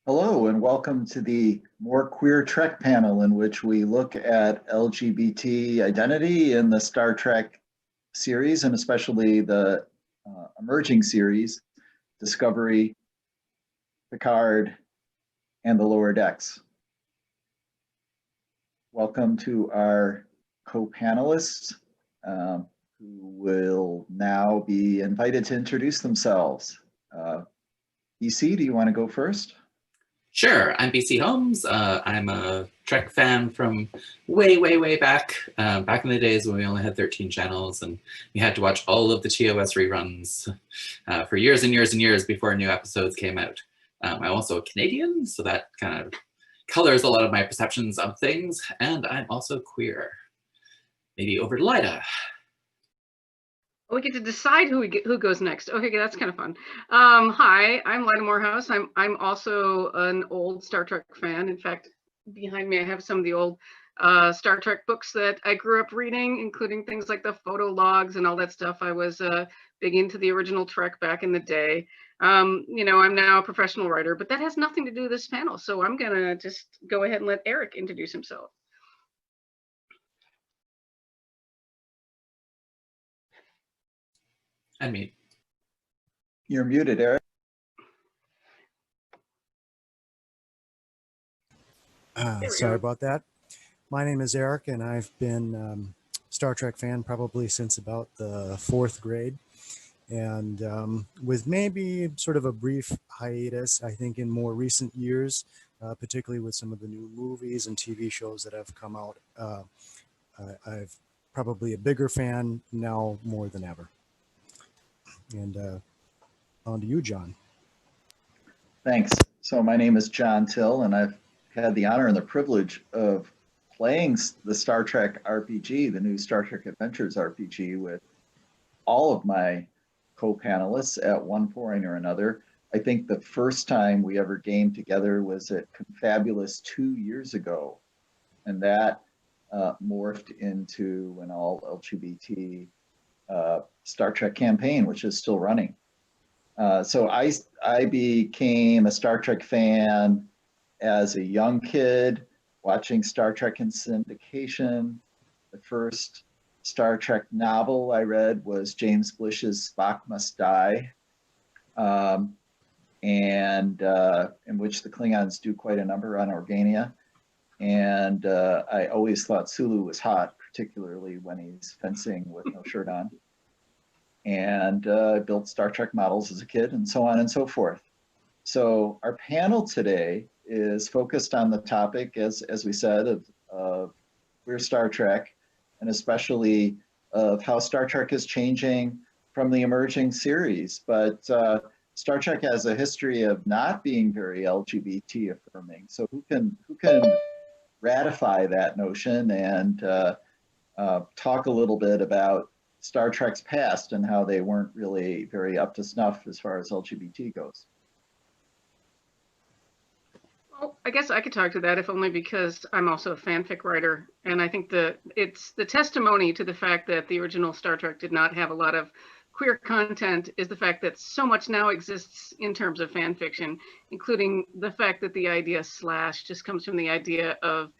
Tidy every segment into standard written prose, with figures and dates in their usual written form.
Hello and welcome to the More Queer Trek panel in which we look at LGBT identity in the Star Trek series and especially the emerging series, Discovery, Picard, and the Lower Decks. Welcome to our co-panelists who will now be invited to introduce themselves. BC, do you want to go first? Sure, I'm BC Holmes. I'm a Trek fan from way back in the days when we only had 13 channels and we had to watch all of the TOS reruns for years and years before new episodes came out. I'm also a Canadian, so that kind of colors a lot of my perceptions of things, and I'm also queer. Maybe over to Lyda. We get to decide who goes next. Okay, that's kind of fun. Hi, I'm Lyda Morehouse. I'm also an old Star Trek fan. In fact, behind me I have some of the old Star Trek books that I grew up reading, including things like the photo logs and all that stuff. I was big into the original Trek back in the day. I'm now a professional writer, but that has nothing to do with this panel. So I'm gonna just go ahead and let Erik introduce himself. Unmute. You're muted, Erik. Sorry about that. My name is Erik, and I've been Star Trek fan probably since about the 4th grade. And with maybe sort of a brief hiatus, I think in more recent years, particularly with some of the new movies and TV shows that have come out, I've probably a bigger fan now more than ever. And on to you, John. Thanks. So my name is John Till, and I've had the honor and the privilege of playing the Star Trek RPG, the new Star Trek Adventures RPG, with all of my co-panelists at one point or another. I think the first time we ever gamed together was at ConFABulous 2 years ago, and that morphed into an all LGBT Star Trek campaign, which is still running. So I became a Star Trek fan as a young kid, watching Star Trek in syndication. The first Star Trek novel I read was James Blish's Spock Must Die, and in which the Klingons do quite a number on Organia. And I always thought Sulu was hot, particularly when he's fencing with no shirt on. And I built Star Trek models as a kid, and so on and so forth. So our panel today is focused on the topic, as we said, of queer Star Trek, and especially of how Star Trek is changing from the emerging series. But Star Trek has a history of not being very LGBT affirming. So who can ratify that notion and talk a little bit about Star Trek's past and how they weren't really very up to snuff as far as LGBT goes? Well, I guess I could talk to that, if only because I'm also a fanfic writer, and I think it's the testimony to the fact that the original Star Trek did not have a lot of queer content is the fact that so much now exists in terms of fan fiction, including the fact that the idea slash just comes from the idea of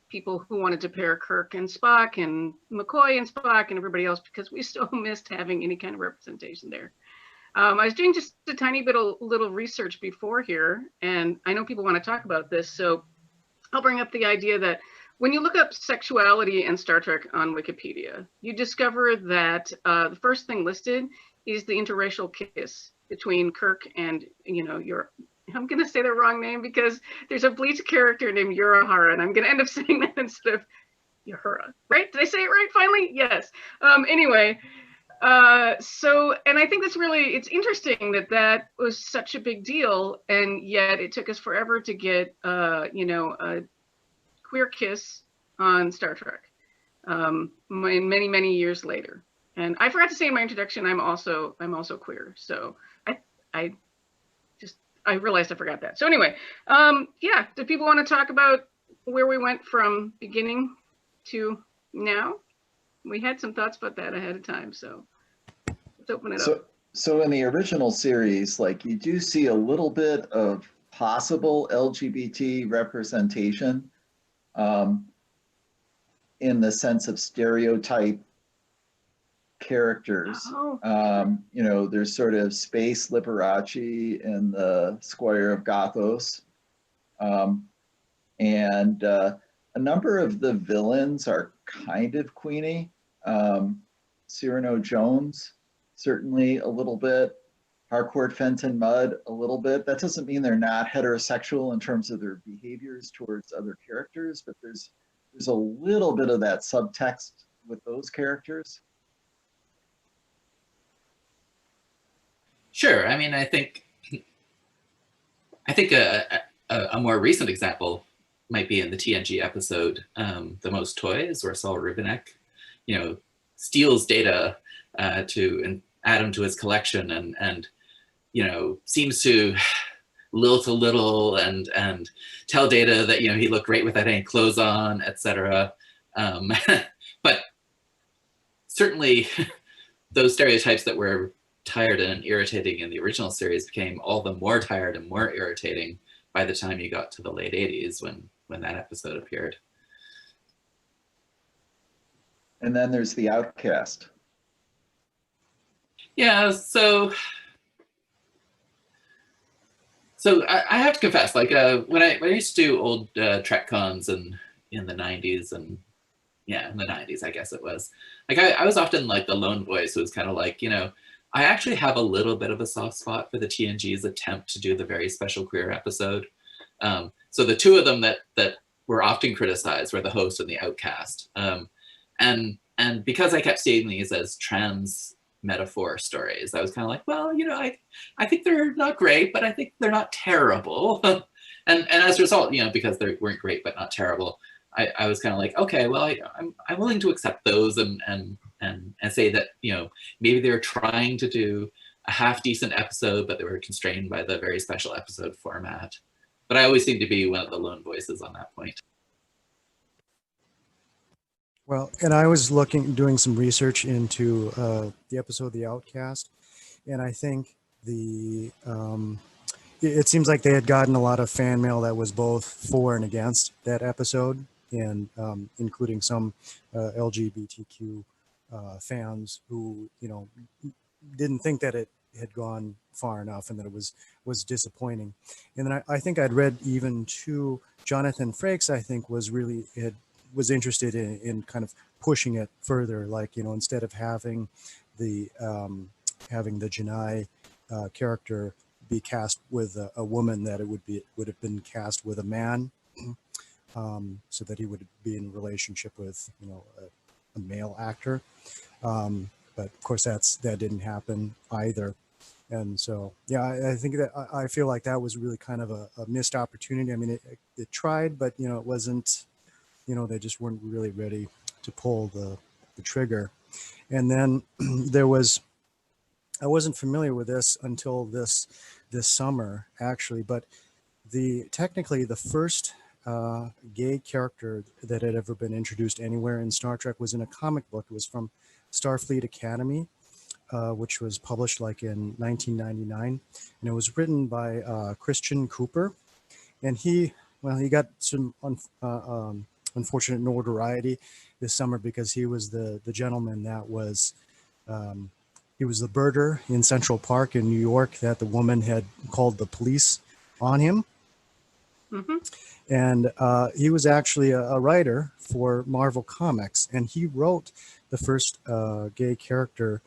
people who wanted to pair Kirk and Spock and McCoy and Spock and everybody else, because we still missed having any kind of representation there. I was doing just a tiny bit of little research before here, and I know people want to talk about this, so I'll bring up the idea that when you look up sexuality and Star Trek on Wikipedia, you discover that the first thing listed is the interracial kiss between Kirk and, I'm going to say the wrong name because there's a Bleach character named Urahara, and I'm going to end up saying that instead of Uhura, right? Did I say it right finally? Yes. Anyway, and I think it's interesting that was such a big deal, and yet it took us forever to get, a queer kiss on Star Trek, many years later. And I forgot to say in my introduction, I'm also queer. So I realized I forgot that. So anyway, yeah, do people want to talk about where we went from beginning to now? We had some thoughts about that ahead of time, so let's open it up. So in the original series, like, you do see a little bit of possible LGBT representation in the sense of stereotype characters. Oh. You know, there's sort of space Liberace in the Squire of Gothos. And a number of the villains are kind of Queenie. Cyrano Jones, certainly a little bit. Harcourt Fenton Mudd, a little bit. That doesn't mean they're not heterosexual in terms of their behaviors towards other characters, but there's a little bit of that subtext with those characters. Sure. I mean, I think a more recent example might be in the TNG episode, The Most Toys, where Saul Rubinek, you know, steals Data to add him to his collection, and you know, seems to lilt a little and tell Data that, you know, he looked great without any clothes on, etc. But certainly those stereotypes that were tired and irritating in the original series became all the more tired and more irritating by the time you got to the late 80s when that episode appeared. And then there's the outcast. Yeah, so I have to confess, like when I used to do old Trek cons in the 90s, and yeah, in the 90s, I guess it was, like I was often like the lone voice who was kind of like, you know, I actually have a little bit of a soft spot for the TNG's attempt to do the very special queer episode. So the two of them that were often criticized were the host and the outcast. And because I kept seeing these as trans metaphor stories, I was kind of like, well, you know, I think they're not great, but I think they're not terrible. and as a result, you know, because they weren't great but not terrible, I was kind of like, okay, well, I'm willing to accept those and say that, you know, maybe they were trying to do a half decent episode, but they were constrained by the very special episode format. But I always seem to be one of the lone voices on that point. Well, and I was doing some research into the episode The Outcast, and I think it seems like they had gotten a lot of fan mail that was both for and against that episode, and including some LGBTQ fans who, you know, didn't think that it had gone far enough and that it was disappointing. And then I think I'd read even to Jonathan Frakes, I think was interested in kind of pushing it further, like, you know, instead of having the Janai character be cast with a woman, that it would have been cast with a man, so that he would be in a relationship with, you know, a male actor. But of course that didn't happen either. And so, yeah, I think that I feel like that was really kind of a missed opportunity. I mean, it tried, but, you know, it wasn't, you know, they just weren't really ready to pull the trigger. And then I wasn't familiar with this until this summer, actually, but technically the first gay character that had ever been introduced anywhere in Star Trek was in a comic book. It was from Starfleet Academy, which was published like in 1999, and it was written by Christian Cooper, and he got some unfortunate notoriety this summer because he was the gentleman that was he was the birder in Central Park in New York that the woman had called the police on him. Mm-hmm. And he was actually a writer for Marvel Comics, and he wrote the first gay character,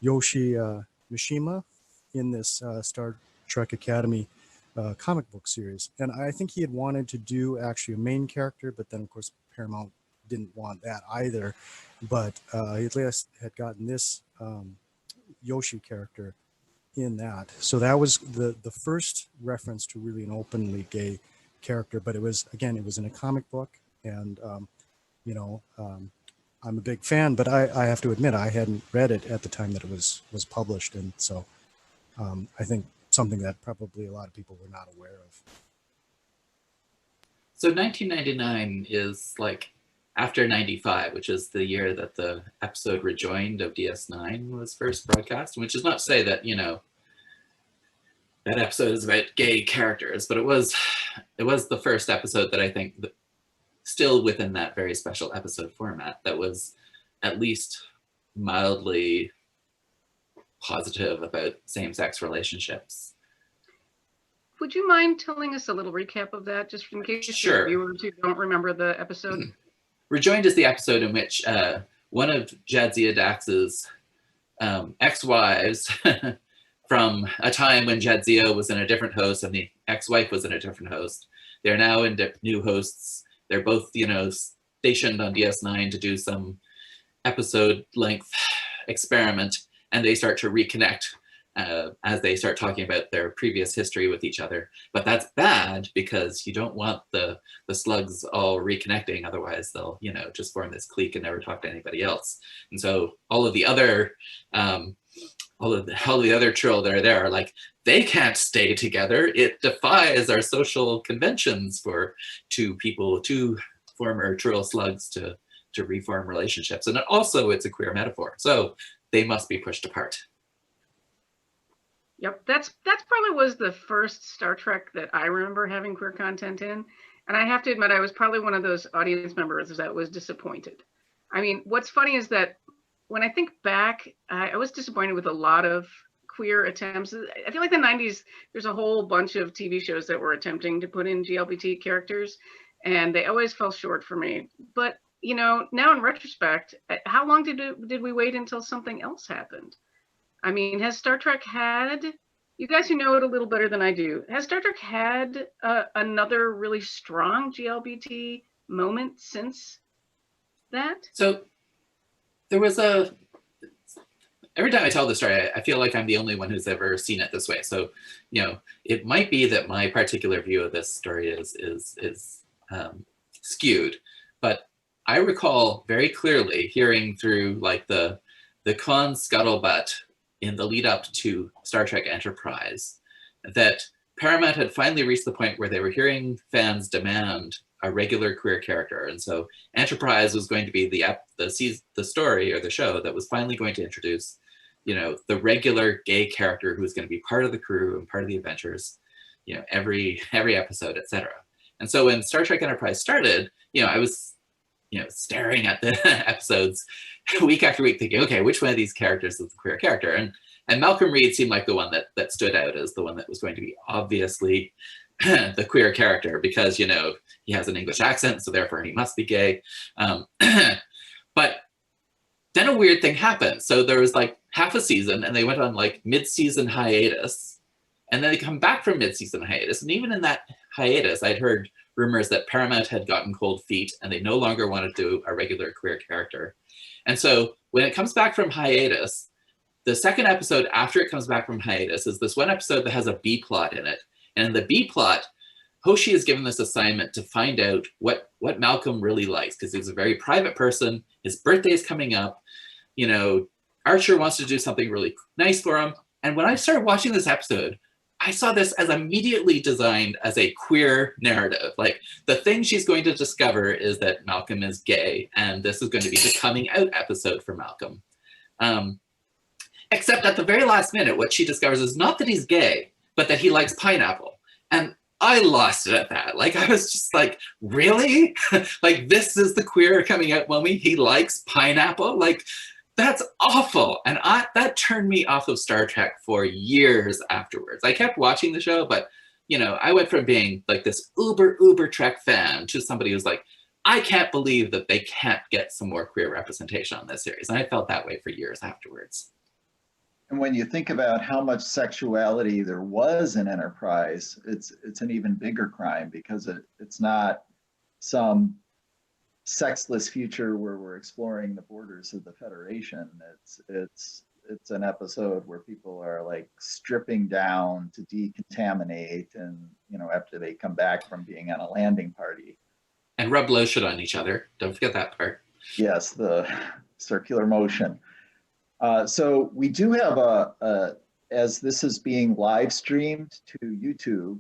Yoshi Mishima, in this Star Trek Academy comic book series. And I think he had wanted to do actually a main character, but then of course Paramount didn't want that either. But he at least had gotten this Yoshi character in that. So that was the first reference to really an openly gay character, but it was in a comic book, and you know, I'm a big fan, but I have to admit I hadn't read it at the time that it was published, and so I think something that probably a lot of people were not aware of. So 1999 is like after 95, which is the year that the episode Rejoined of DS9 was first broadcast, which is not to say that, you know, that episode is about gay characters, but it was the first episode that I think that still within that very special episode format that was at least mildly positive about same-sex relationships. Would you mind telling us a little recap of that, just in case Sure. viewers who don't remember the episode? Rejoined is the episode in which one of Jadzia Dax's ex-wives from a time when Jadzia was in a different host and the ex-wife was in a different host. They're now in new hosts. They're both, stationed on DS9 to do some episode-length experiment, and they start to reconnect as they start talking about their previous history with each other. But that's bad because you don't want the slugs all reconnecting, otherwise they'll, just form this clique and never talk to anybody else. And so all of the other Trill that are there are like, they can't stay together. It defies our social conventions for two former Trill slugs to reform relationships. And also it's a queer metaphor. So they must be pushed apart. Yep, that's probably was the first Star Trek that I remember having queer content in. And I have to admit, I was probably one of those audience members that was disappointed. I mean, what's funny is that when I think back, I was disappointed with a lot of queer attempts. I feel like the 90s, there's a whole bunch of TV shows that were attempting to put in GLBT characters, and they always fell short for me. But, now in retrospect, how long did we wait until something else happened? I mean, has Star Trek had, you guys who know it a little better than I do, has Star Trek had another really strong GLBT moment since that? So there was every time I tell this story, I feel like I'm the only one who's ever seen it this way. So, it might be that my particular view of this story is skewed, but I recall very clearly hearing through like the con scuttlebutt in the lead up to Star Trek Enterprise that Paramount had finally reached the point where they were hearing fans demand a regular queer character. And so Enterprise was going to be the story or the show that was finally going to introduce, the regular gay character who was going to be part of the crew and part of the adventures, every episode, etc. And so when Star Trek Enterprise started, I was, staring at the episodes week after week thinking, okay, which one of these characters is the queer character? And Malcolm Reed seemed like the one that stood out as the one that was going to be obviously the queer character because, he has an English accent, so therefore he must be gay. But then a weird thing happened. So there was like half a season and they went on like mid-season hiatus. And then they come back from mid-season hiatus. And even in that hiatus, I'd heard rumors that Paramount had gotten cold feet and they no longer wanted to do a regular queer character. And so when it comes back from hiatus, the second episode after it comes back from hiatus is this one episode that has a B plot in it. And in the B plot, Hoshi is given this assignment to find out what Malcolm really likes, because he's a very private person. His birthday is coming up. Archer wants to do something really nice for him. And when I started watching this episode, I saw this as immediately designed as a queer narrative. Like, the thing she's going to discover is that Malcolm is gay, and this is going to be the coming out episode for Malcolm. Except at the very last minute, what she discovers is not that he's gay, but that he likes pineapple. And I lost it at that. Like, I was just like, really? Like, this is the queer coming out moment? He likes pineapple? Like, that's awful. And that turned me off of Star Trek for years afterwards. I kept watching the show, but, I went from being like this uber Trek fan to somebody who's like, I can't believe that they can't get some more queer representation on this series. And I felt that way for years afterwards. And when you think about how much sexuality there was in Enterprise, it's an even bigger crime because it's not some sexless future where we're exploring the borders of the Federation. It's an episode where people are like stripping down to decontaminate, and after they come back from being on a landing party. And rub lotion on each other. Don't forget that part. Yes, the circular motion. So we do have as this is being live streamed to YouTube,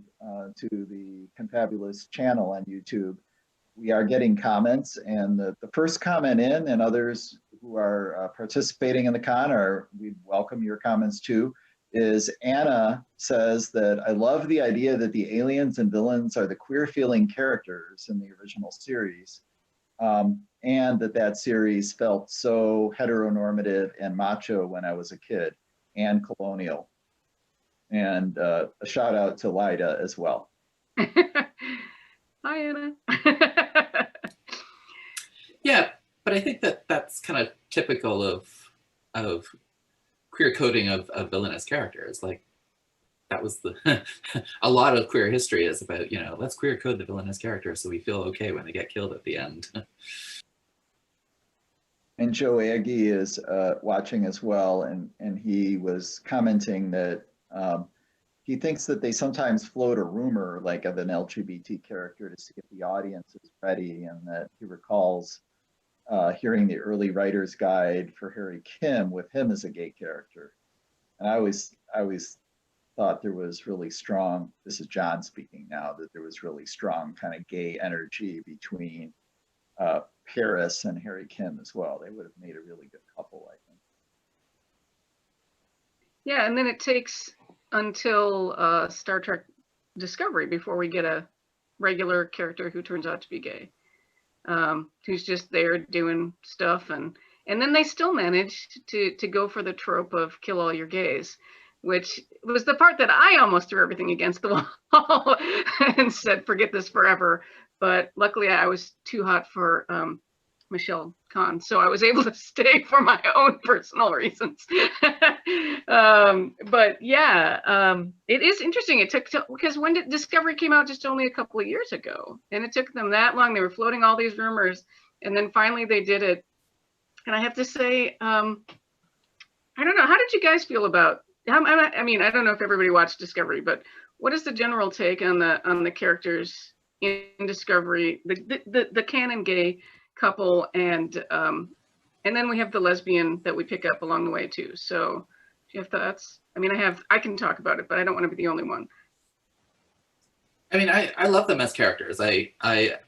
to the ConFABulous channel on YouTube, we are getting comments, and the first comment in, and others who are participating in the con, we'd welcome your comments too. is Anna says that I love the idea that the aliens and villains are the queer feeling characters in the original series, and that series felt so heteronormative and macho when I was a kid and colonial. And a shout out to Lyda as well. Hi, Anna. Yeah, but I think that that's kind of typical of queer coding of villainous characters. Like that was the a lot of queer history is about, you know, let's queer code the villainous characters so we feel okay when they get killed at the end. And Joe Aggie is watching as well, and he was commenting that he thinks that they sometimes float a rumor like of an LGBT character to see if the audience is ready, and that he recalls hearing the early writer's guide for Harry Kim with him as a gay character. And I always thought there was really strong, this is John speaking now, that there was really strong kind of gay energy between Paris and Harry Kim as well. They would have made a really good couple, I think. Yeah, and then it takes until Star Trek Discovery before we get a regular character who turns out to be gay, who's just there doing stuff, and then they still manage to go for the trope of kill all your gays, which was the part that I almost threw everything against the wall and said, forget this forever. But luckily I was too hot for Michelle Khan, so I was able to stay for my own personal reasons. But yeah, it is interesting. It took, because when did Discovery came out? Just only a couple of years ago, and it took them that long. They were floating all these rumors, and then finally they did it. And I have to say, I don't know, how did you guys feel about, I mean, I don't know if everybody watched Discovery, but what is the general take on the characters in Discovery, the canon gay couple, and then we have the lesbian that we pick up along the way too. So do you have thoughts? I mean, I can talk about it, but I don't want to be the only one. I mean, I love them as characters. I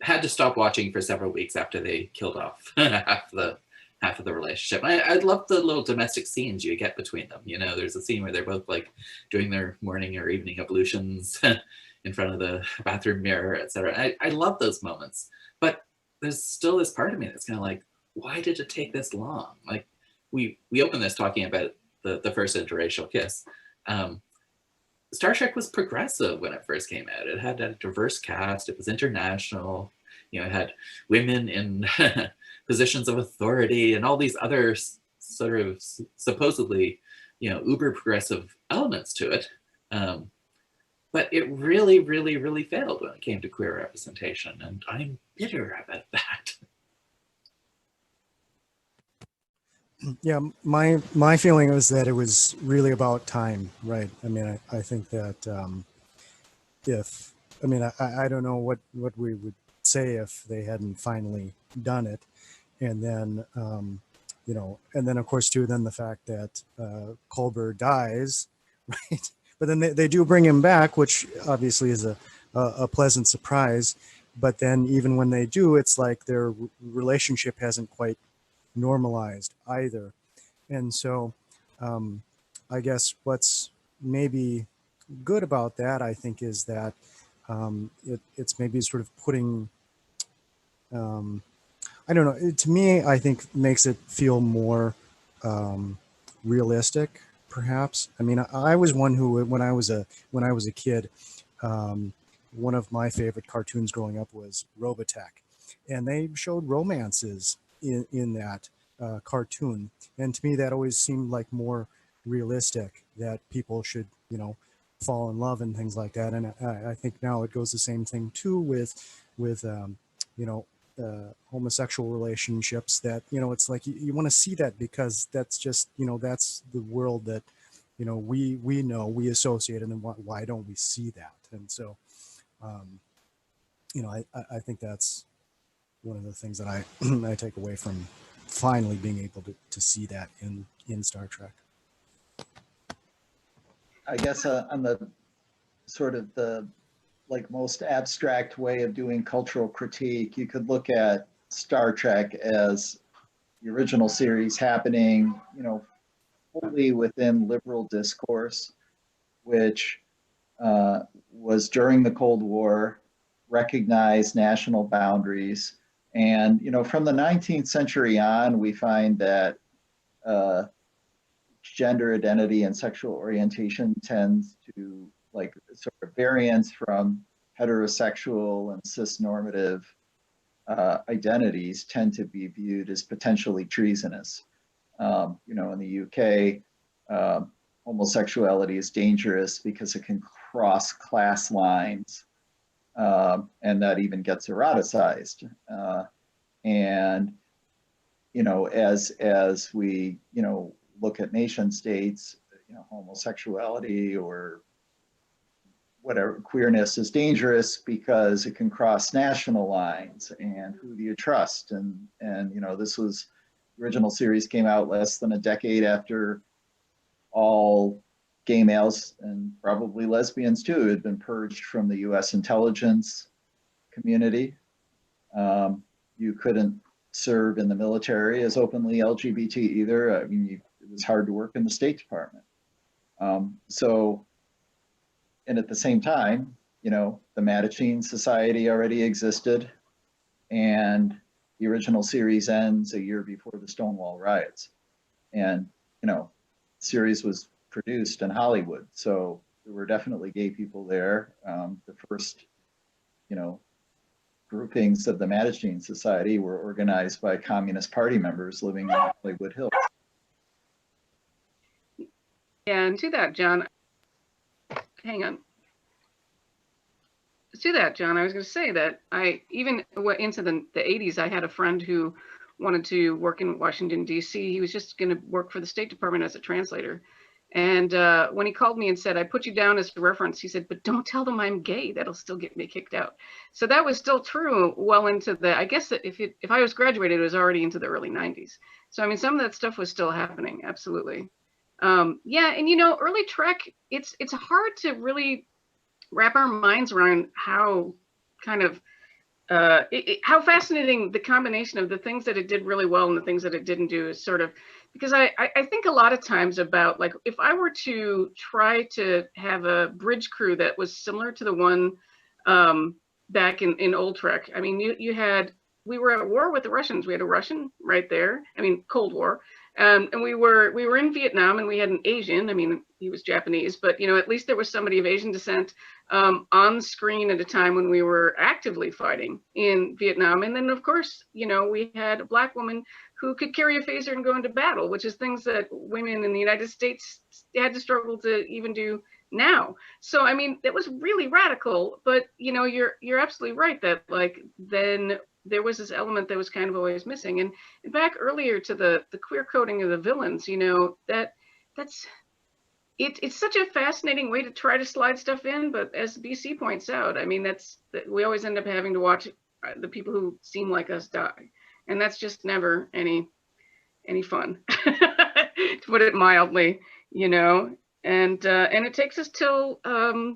had to stop watching for several weeks after they killed off half of the relationship. I love the little domestic scenes you get between them. You know, there's a scene where they're both like doing their morning or evening ablutions in front of the bathroom mirror, etc. I love those moments, but there's still this part of me that's kind of like, why did it take this long? Like we open this talking about the first interracial kiss. Star Trek was progressive when it first came out. It had a diverse cast. It was international. You know, it had women in positions of authority and all these other sort of supposedly, you know, uber progressive elements to it. But it really, really, really failed when it came to queer representation, and I'm bitter about that. Yeah, my feeling was that it was really about time, right? I mean, I think that I don't know what we would say if they hadn't finally done it, and then you know, and then of course too, then the fact that Culber dies, right? But then they do bring him back, which obviously is a pleasant surprise. But then even when they do, it's like their relationship hasn't quite normalized either. And so I guess what's maybe good about that, I think, is that it's maybe sort of putting, I don't know, to me, I think makes it feel more realistic, perhaps. I mean, I was one who, when I was a kid, one of my favorite cartoons growing up was Robotech, and they showed romances in that cartoon, and to me that always seemed like more realistic, that people should, you know, fall in love and things like that. And I think now it goes the same thing too with you know, homosexual relationships, that, you know, it's like you want to see that because that's just, you know, that's the world that, you know, we know, we associate, and then why don't we see that? And so you know, I think that's one of the things that I take away from finally being able to see that in Star Trek. I guess on the sort of the like most abstract way of doing cultural critique, you could look at Star Trek as the original series happening, you know, wholly within liberal discourse, which was during the Cold War, recognized national boundaries. And, from the 19th century on, we find that gender identity and sexual orientation tends to, like, sort of variance from heterosexual and cis-normative identities tend to be viewed as potentially treasonous. In the UK, homosexuality is dangerous because it can cross class lines, and that even gets eroticized. And as we look at nation states, homosexuality or whatever, queerness is dangerous because it can cross national lines, and who do you trust? And this was, the original series came out less than a decade after all gay males and probably lesbians too had been purged from the US intelligence community. You couldn't serve in the military as openly LGBT either. I mean, it was hard to work in the State Department. And at the same time, the Mattachine Society already existed, and the original series ends a year before the Stonewall riots. And, the series was produced in Hollywood, so there were definitely gay people there. The first, groupings of the Mattachine Society were organized by Communist Party members living in Hollywood Hills. Yeah, and to that, John, hang on. To that, John, I was going to say that I, even into the 80s, I had a friend who wanted to work in Washington, D.C. He was just going to work for the State Department as a translator. And when he called me and said, I put you down as a reference, he said, but don't tell them I'm gay. That'll still get me kicked out. So that was still true well into the, I guess that if I was graduated, it was already into the early 90s. So, I mean, some of that stuff was still happening. Absolutely. Yeah. And, early Trek, it's hard to really wrap our minds around how kind of, how fascinating the combination of the things that it did really well and the things that it didn't do is sort of, because I think a lot of times about, like, if I were to try to have a bridge crew that was similar to the one back in old Trek, I mean, we were at war with the Russians. We had a Russian right there. I mean, Cold War. And we were in Vietnam, and we had an Asian. I mean, he was Japanese, but at least there was somebody of Asian descent on screen at a time when we were actively fighting in Vietnam. And then, of course, we had a Black woman who could carry a phaser and go into battle, which is things that women in the United States had to struggle to even do now. So, I mean, it was really radical. But you're absolutely right that, like, then there was this element that was kind of always missing. And back earlier to the queer coding of the villains, it's such a fascinating way to try to slide stuff in. But as BC points out, I mean, we always end up having to watch the people who seem like us die. And that's just never any fun, to put it mildly, And it takes us till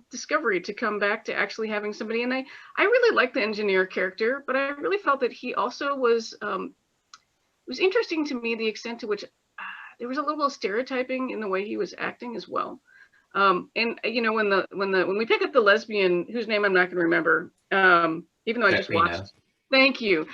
Discovery to come back to actually having somebody. And I really like the engineer character, but I really felt that he also was, it was interesting to me the extent to which there was a little stereotyping in the way he was acting as well. And when we pick up the lesbian, whose name I'm not going to remember, even though I just watched. Thank you.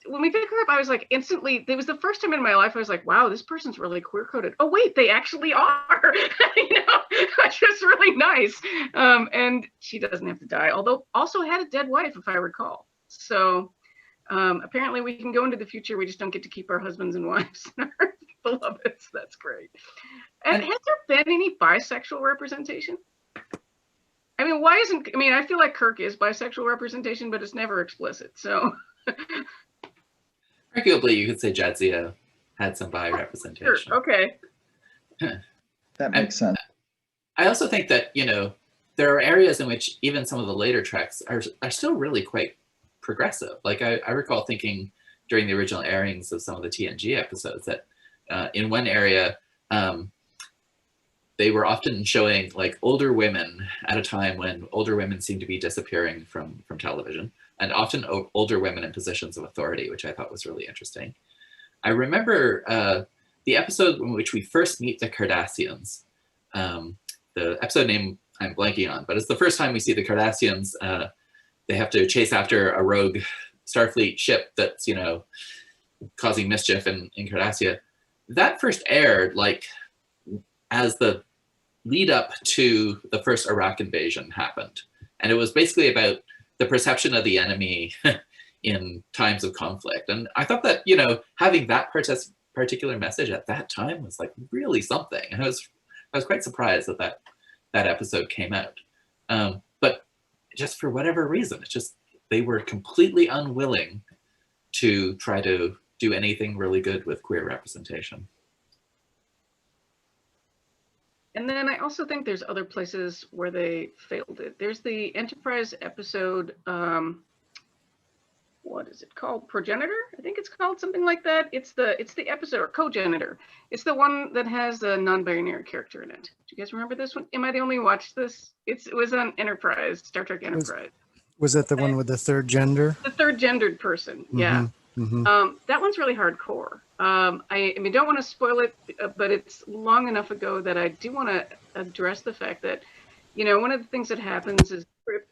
When we pick her up, I was like, instantly, it was the first time in my life I was like, wow, this person's really queer coded. Oh wait, they actually are. Which was really nice. And she doesn't have to die, although also had a dead wife, if I recall. So apparently we can go into the future. We just don't get to keep our husbands and wives and our beloveds. That's great. And has there been any bisexual representation? I mean, I feel like Kirk is bisexual representation, but it's never explicit. So arguably, you could say Jadzia had some bi representation. Sure. Okay. That makes sense. I also think that, there are areas in which even some of the later treks are still really quite progressive. Like I recall thinking during the original airings of some of the TNG episodes that in one area, they were often showing like older women at a time when older women seemed to be disappearing from television, and often older women in positions of authority, which I thought was really interesting. I remember the episode in which we first meet the Cardassians. The episode name I'm blanking on, but it's the first time we see the Cardassians. They have to chase after a rogue Starfleet ship that's, you know, causing mischief in Cardassia. That first aired like as the lead up to the first Iraq invasion happened. And it was basically about the perception of the enemy in times of conflict. And I thought that, you know, having that particular message at that time was like really something. And I was quite surprised that that episode came out. But just for whatever reason, it's just, they were completely unwilling to try to do anything really good with queer representation. And then I also think there's other places where they failed it. There's the Enterprise episode, what is it called? Progenitor? I think it's called something like that. It's the episode, or Cogenitor. It's the one that has a non-binary character in it. Do you guys remember this one? Am I the only one who watched this? It was on Enterprise, Star Trek Enterprise. Was it the one with the third gender? The third gendered person, yeah. Mm-hmm. That one's really hardcore. I mean, don't want to spoil it, but it's long enough ago that I do want to address the fact that, you know, one of the things that happens is Trip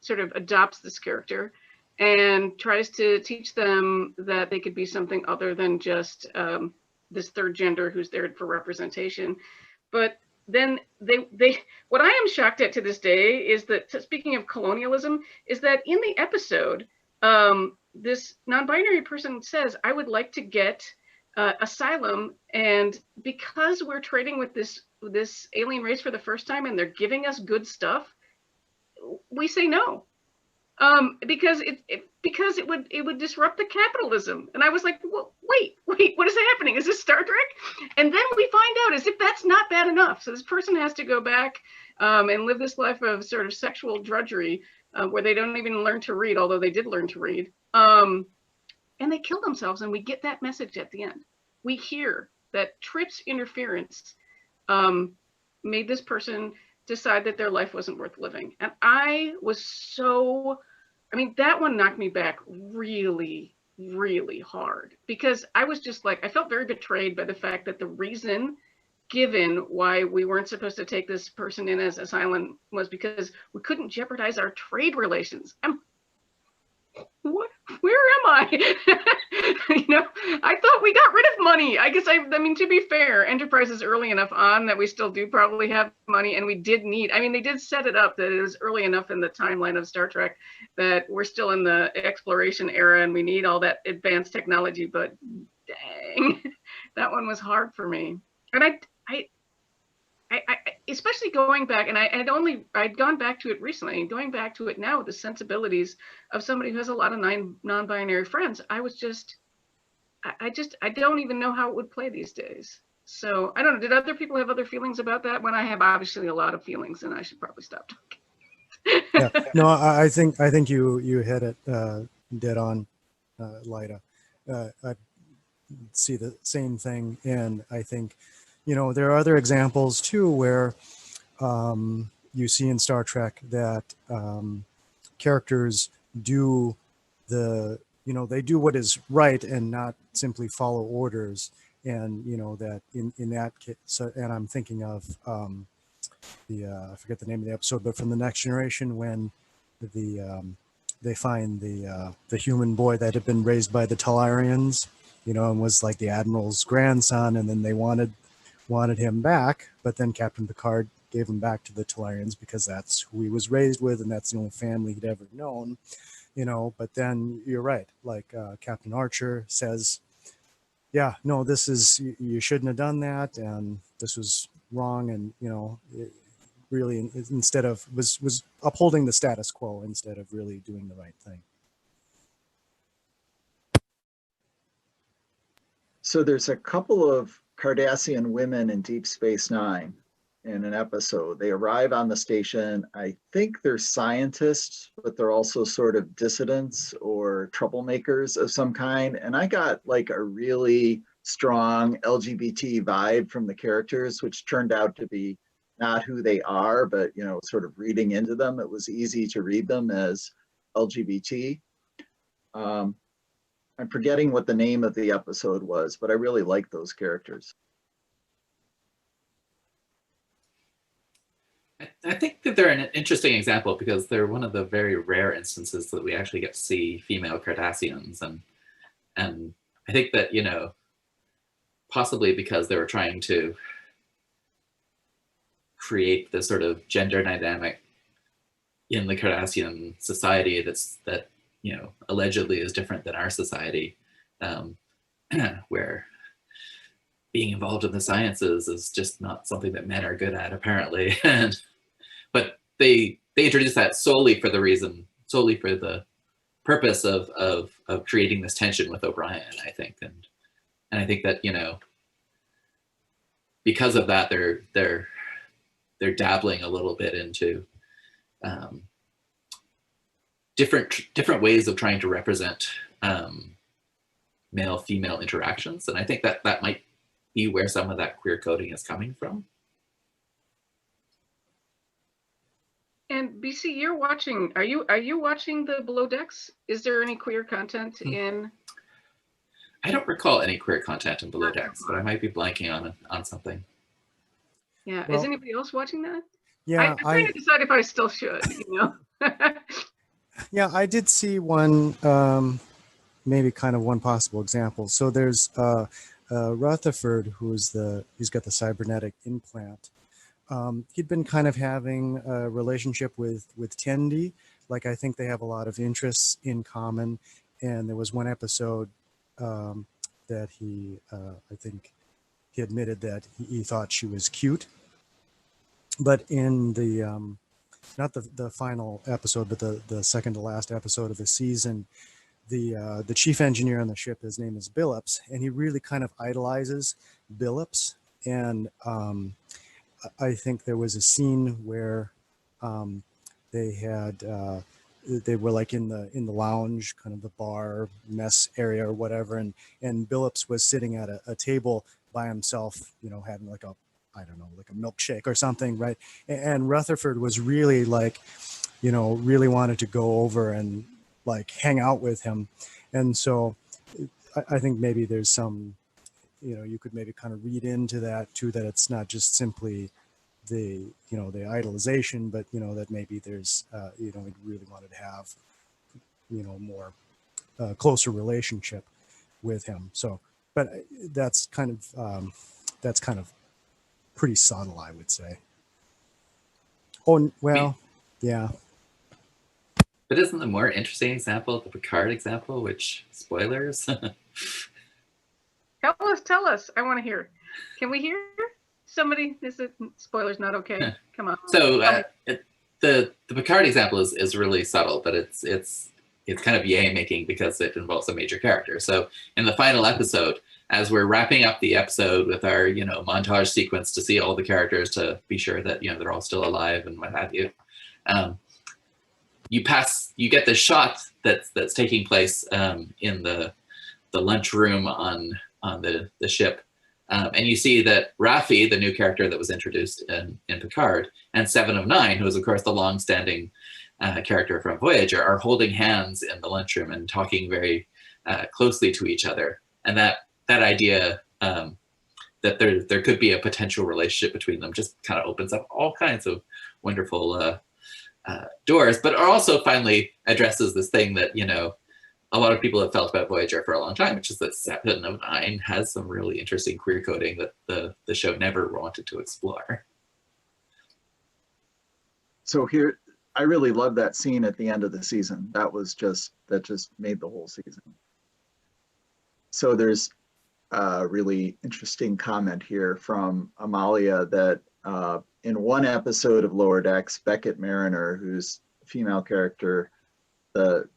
sort of adopts this character and tries to teach them that they could be something other than just this third gender who's there for representation. But then they what I am shocked at to this day is that, speaking of colonialism, is that in the episode, this non-binary person says, I would like to get asylum, and because we're trading with this alien race for the first time and they're giving us good stuff, we say no. Because it would disrupt the capitalism. And I was like, well, wait, what is happening? Is this Star Trek? And then we find out as if that's not bad enough. So this person has to go back and live this life of sort of sexual drudgery where they don't even learn to read, although they did learn to read. And they kill themselves, and we get that message at the end. We hear that Trip's interference made this person decide that their life wasn't worth living. And I mean, that one knocked me back really, really hard, because I was just like, I felt very betrayed by the fact that the reason given why we weren't supposed to take this person in as asylum was because we couldn't jeopardize our trade relations. Where am I? You know, I thought we got rid of money. I guess, I mean, to be fair, Enterprise is early enough on that we still do probably have money, and we did need, I mean, they did set it up that it was early enough in the timeline of Star Trek that we're still in the exploration era and we need all that advanced technology, but dang, that one was hard for me. And I especially going back, and I'd gone back to it recently, going back to it now with the sensibilities of somebody who has a lot of non-binary friends, I don't even know how it would play these days. So I don't know, did other people have other feelings about that? When I have obviously a lot of feelings, and I should probably stop talking. Yeah, no, I think you hit it dead on, Lyda. I see the same thing, and I think, you know, there are other examples too where you see in Star Trek that characters do they do what is right and not simply follow orders. And, you know, that in that case, so, and I'm thinking of I forget the name of the episode, but from The Next Generation, when they find the human boy that had been raised by the Talarians, you know, and was like the Admiral's grandson, and then they wanted him back, but then Captain Picard gave him back to the Talarians because that's who he was raised with and that's the only family he'd ever known, you know. But then you're right, like Captain Archer says, yeah, no, this is, you shouldn't have done that, and this was wrong, and, you know, it really, instead of, was upholding the status quo instead of really doing the right thing. So there's a couple of Cardassian women in Deep Space Nine in an episode. They arrive on the station. I think they're scientists, but they're also sort of dissidents or troublemakers of some kind. And I got like a really strong LGBT vibe from the characters, which turned out to be not who they are, but, you know, sort of reading into them, it was easy to read them as LGBT. I'm forgetting what the name of the episode was, but I really like those characters. I think that they're an interesting example because they're one of the very rare instances that we actually get to see female Cardassians, and I think that, you know, possibly because they were trying to create this sort of gender dynamic in the Cardassian society that, you know, allegedly is different than our society, where being involved in the sciences is just not something that men are good at, apparently. But they introduced that solely for the purpose of creating this tension with O'Brien, I think, and I think that, you know, because of that, they're dabbling a little bit into different ways of trying to represent male-female interactions, and I think that might be where some of that queer coding is coming from. And BC, you're watching. Are you watching the Below Decks? Is there any queer content in? I don't recall any queer content in Below Decks, but I might be blanking on something. Yeah. Well, is anybody else watching that? Yeah, I'm trying to decide if I still should. You know. Yeah, I did see one, maybe kind of one possible example. So there's Rutherford, he's got the cybernetic implant. He'd been kind of having a relationship with Tendi. Like, I think they have a lot of interests in common. And there was one episode that I think he admitted that he thought she was cute. But in the, not the final episode, but the second to last episode of the season, the chief engineer on the ship, his name is Billups, and he really kind of idolizes Billups. And I think there was a scene where they were like in the lounge, kind of the bar mess area or whatever, and Billups was sitting at a table by himself, you know, having like a milkshake or something, right? And Rutherford was really like, you know, really wanted to go over and like hang out with him. And so I think maybe there's some, you know, you could maybe kind of read into that too, that it's not just simply the idolization, but, you know, that maybe there's, you know, he really wanted to have, you know, more closer relationship with him. So, but that's kind of pretty subtle, I would say. Oh, well, yeah. But isn't the more interesting example the Picard example, which, spoilers? Tell us. I want to hear. Can we hear somebody? Is it spoilers not okay? Come on. So the Picard example is really subtle, but it's kind of yay making because it involves a major character. So in the final episode, as we're wrapping up the episode with our, you know, montage sequence to see all the characters to be sure that, you know, they're all still alive and what have you, you get this shot that's taking place in the lunchroom on the ship, and you see that Raffi, the new character that was introduced in Picard, and 7 of 9, who is of course the long-standing character from Voyager, are holding hands in the lunchroom and talking very closely to each other, and that idea that there could be a potential relationship between them just kind of opens up all kinds of wonderful doors, but also finally addresses this thing that, you know, a lot of people have felt about Voyager for a long time, which is that 7 of 9 has some really interesting queer coding that the show never wanted to explore. So here, I really love that scene at the end of the season. That just made the whole season. So there's a really interesting comment here from Amalia that in one episode of Lower Decks, Beckett Mariner, who's a female character, the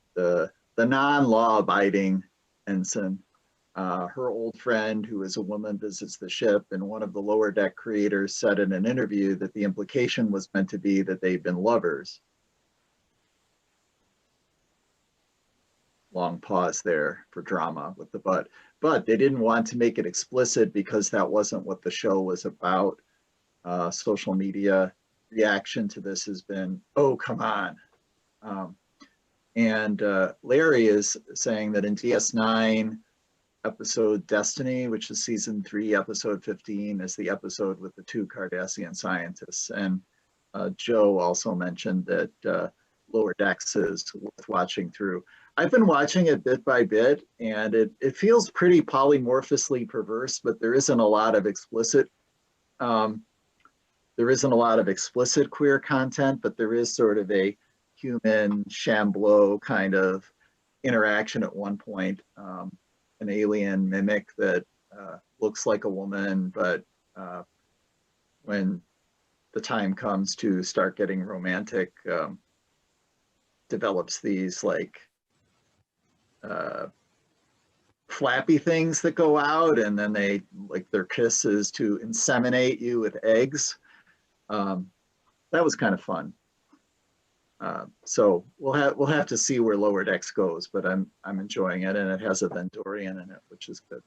non-law-abiding ensign, her old friend, who is a woman, visits the ship, and one of the Lower Deck creators said in an interview that the implication was meant to be that they'd been lovers. Long pause there for drama with the but they didn't want to make it explicit because that wasn't what the show was about. Social media reaction to this has been, oh, come on. And Larry is saying that in DS9 episode Destiny, which is season 3, episode 15, is the episode with the 2 Cardassian scientists. And Joe also mentioned that Lower Decks is worth watching through. I've been watching it bit by bit, and it feels pretty polymorphously perverse, but there isn't a lot of explicit queer content, but there is sort of a human Shambleau kind of interaction at one point. An alien mimic that looks like a woman, but when the time comes to start getting romantic, develops these like flappy things that go out, and then they like their kiss is to inseminate you with eggs. That was kind of fun. So we'll have to see where Lower Decks goes, but I'm enjoying it, and it has a Vendorian in it, which is good.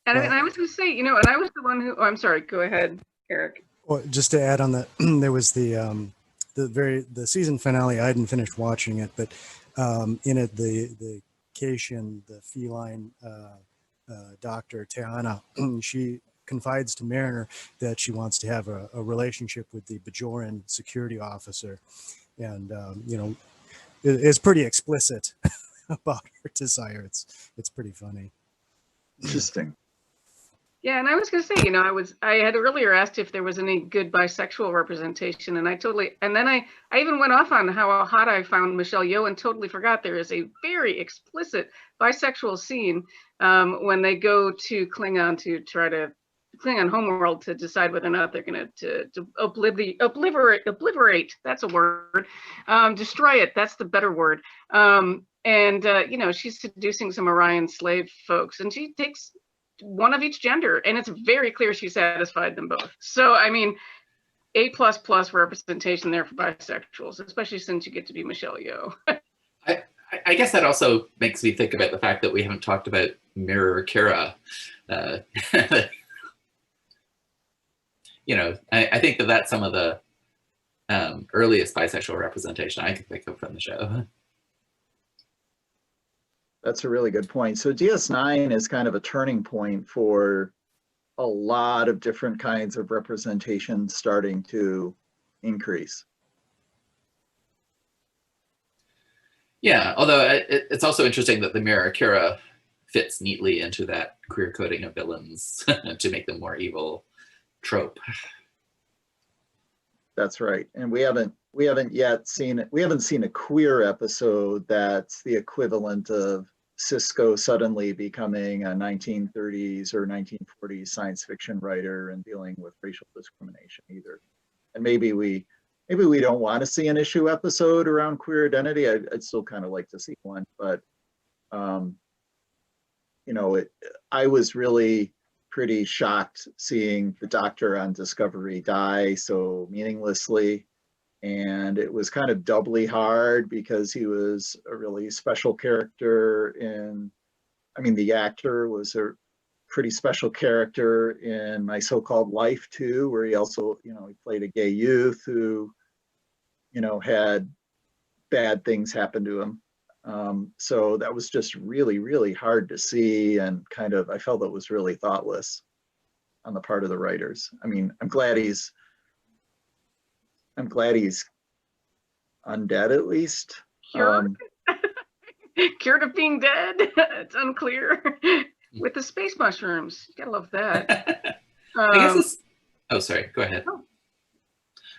And I was going to say, and I was the one who. Oh, I'm sorry. Go ahead, Eric. Well, just to add on that, there was the season finale. I hadn't finished watching it, but in it the Cation, the feline doctor Teana, she confides to Mariner that she wants to have a relationship with the Bajoran security officer, and it's pretty explicit about her desire. It's pretty funny. Interesting. Yeah, and I was going to say, I had earlier asked if there was any good bisexual representation, and then I even went off on how hot I found Michelle Yeoh, and totally forgot there is a very explicit bisexual scene when they go to Klingon to try to Klingon homeworld to decide whether or not they're going to obliterate. That's a word. Destroy it. That's the better word. She's seducing some Orion slave folks, and she takes one of each gender, and it's very clear she satisfied them both. So, I mean, A++ representation there for bisexuals, especially since you get to be Michelle Yeoh. I guess that also makes me think about the fact that we haven't talked about Mirror Kira. I think that's some of the earliest bisexual representation I can think of from the show. That's a really good point. So DS9 is kind of a turning point for a lot of different kinds of representation starting to increase. Yeah, although it's also interesting that the Mirror Kira fits neatly into that queer coding of villains to make them more evil trope. That's right. And we haven't seen a queer episode that's the equivalent of Cisco suddenly becoming a 1930s or 1940s science fiction writer and dealing with racial discrimination either. And maybe we don't want to see an issue episode around queer identity. I'd still kind of like to see one, but I was really pretty shocked seeing the Doctor on Discovery die so meaninglessly. And it was kind of doubly hard because he was a really special character the actor was a pretty special character in My So-Called Life too, where he also, he played a gay youth who, had bad things happen to him. So that was just really, really hard to see, and I felt it was really thoughtless on the part of the writers. I mean, I'm glad he's undead at least. Cured of being dead? It's unclear. With the space mushrooms. You gotta love that. I guess oh, sorry, go ahead. Oh.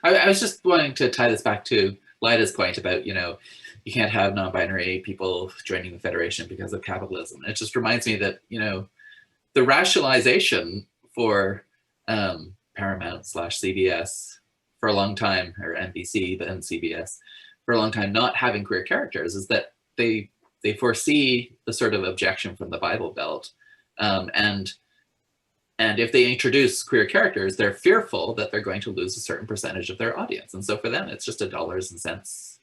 I was just wanting to tie this back to Lyda's point about, you can't have non-binary people joining the Federation because of capitalism. It just reminds me that, the rationalization for Paramount/CBS for a long time, or NBC, then CBS, for a long time, not having queer characters is that they foresee the sort of objection from the Bible Belt. And if they introduce queer characters, they're fearful that they're going to lose a certain percentage of their audience. And so for them, it's just a dollars and cents,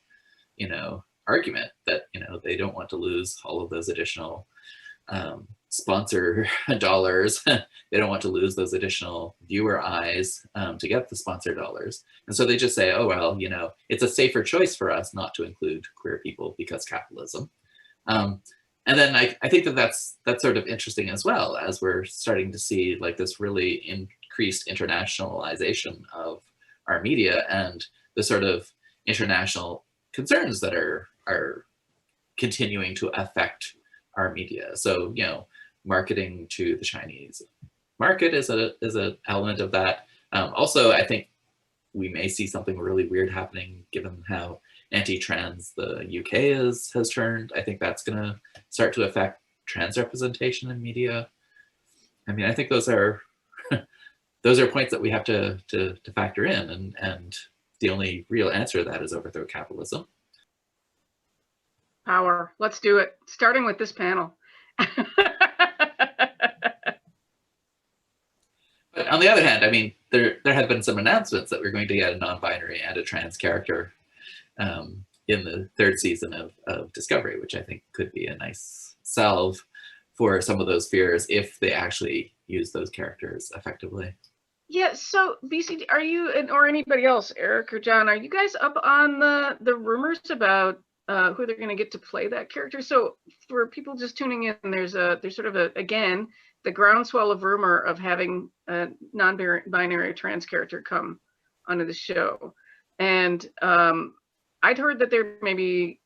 argument that, they don't want to lose all of those additional sponsor dollars. They don't want to lose those additional viewer eyes to get the sponsor dollars. And so they just say, oh, well, you know, it's a safer choice for us not to include queer people because capitalism. And then I think that that's sort of interesting as well, as we're starting to see like this really increased internationalization of our media and the sort of international concerns that are continuing to affect our media. So, you know, marketing to the Chinese market is an element of that. Also, I think we may see something really weird happening given how anti-trans the UK has turned. I think that's going to start to affect trans representation in media. I mean, I think those are points that we have to factor in, and the only real answer to that is overthrow capitalism. Power. Let's do it. Starting with this panel. But on the other hand, I mean, there have been some announcements that we're going to get a non-binary and a trans character in the third season of Discovery, which I think could be a nice salve for some of those fears if they actually use those characters effectively. Yeah, so BC, are you, or anybody else, Erik or John, are you guys up on the rumors about who they're going to get to play that character? So for people just tuning in, there's sort of again, the groundswell of rumor of having a non-binary trans character come onto the show. And I'd heard that they're maybe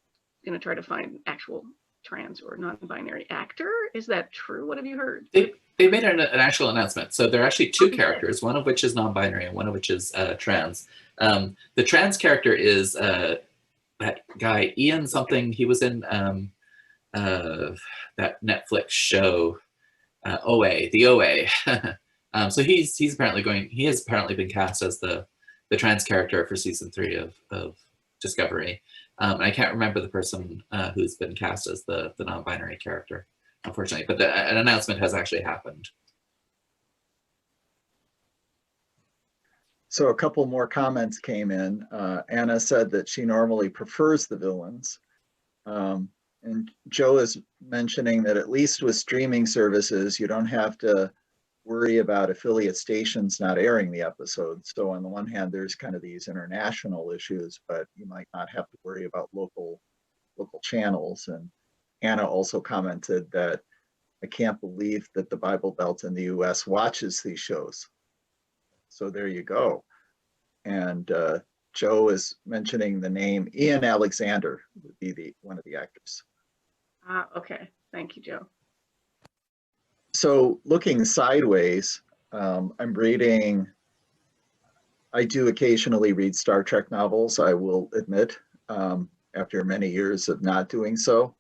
going to try to find actual trans or non-binary actor. Is that true? What have you heard? They made an actual announcement. So there are actually two characters, one of which is non-binary and one of which is trans. The trans character is that guy, Ian something. He was in that Netflix show, OA, the OA. So he has apparently been cast as the trans character for season 3 of Discovery. And I can't remember the person who's been cast as the non-binary character, unfortunately, but an announcement has actually happened. So a couple more comments came in. Anna said that she normally prefers the villains. And Joe is mentioning that at least with streaming services, you don't have to worry about affiliate stations not airing the episodes. So on the one hand, there's kind of these international issues, but you might not have to worry about local channels. And Anna also commented that I can't believe that the Bible Belt in the US watches these shows. So there you go. And Joe is mentioning the name Ian Alexander would be one of the actors. Okay, thank you, Joe. So looking sideways, I'm reading, I do occasionally read Star Trek novels, I will admit, after many years of not doing so.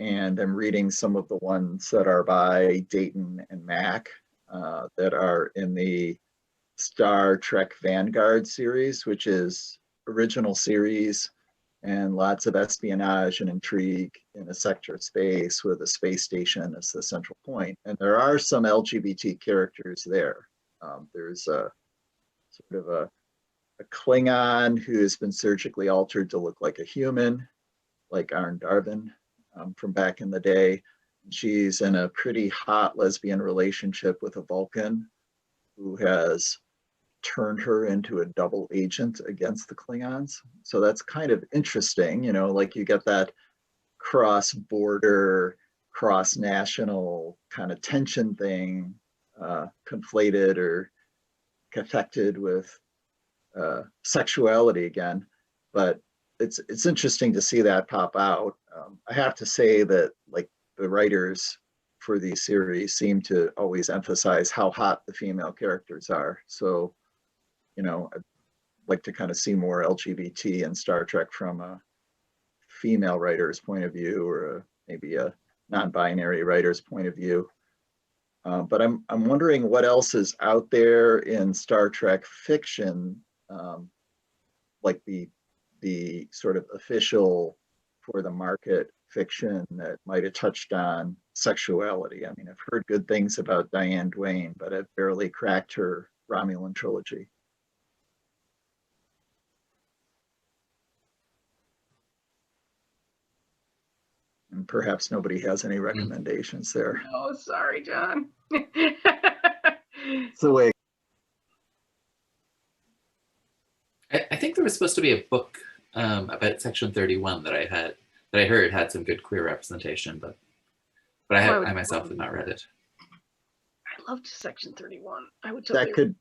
And I'm reading some of the ones that are by Dayton and Mack that are in the Star Trek Vanguard series, which is original series and lots of espionage and intrigue in a sector of space with a space station as the central point. And there are some LGBT characters there. There's a sort of a Klingon who has been surgically altered to look like a human, like Arn Darvin from back in the day. She's in a pretty hot lesbian relationship with a Vulcan who has turned her into a double agent against the Klingons. So that's kind of interesting, you know, like you get that cross-border, cross-national kind of tension thing conflated or connected with sexuality again. But it's interesting to see that pop out. I have to say that like the writers for these series seem to always emphasize how hot the female characters are. So, you know, I'd like to kind of see more LGBT in Star Trek from a female writer's point of view, or maybe a non-binary writer's point of view. But I'm wondering what else is out there in Star Trek fiction, like the sort of official for the market fiction that might have touched on sexuality. I mean, I've heard good things about Diane Duane, but I've barely cracked her Romulan trilogy. And perhaps nobody has any recommendations there. Oh, sorry, John. It's the way. I think there was supposed to be a book about Section 31 that I heard had some good queer representation, but I myself have not read it. I loved Section 31. I would totally. That could.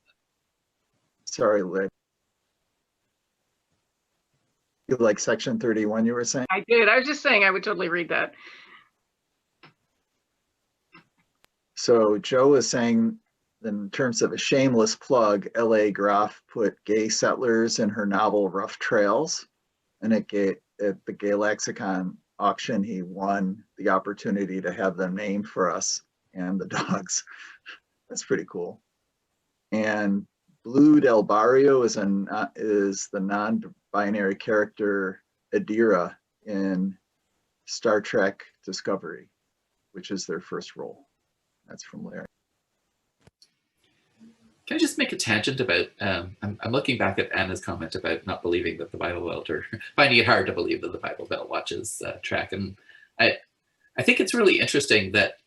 Sorry, Lyda. You like Section 31? You were saying? I did. I was just saying I would totally read that. So Joe is saying, in terms of a shameless plug, L.A. Groff put gay settlers in her novel Rough Trails, and at the Gay Lexicon auction, he won the opportunity to have them named for us and the dogs. That's pretty cool. And Blue Del Barrio is the non-binary character Adira in Star Trek Discovery, which is their first role. That's from Larry. Can I just make a tangent about, I'm looking back at Anna's comment about not believing that the Bible Belt, or finding it hard to believe that the Bible Belt watches Trek. And I think it's really interesting that,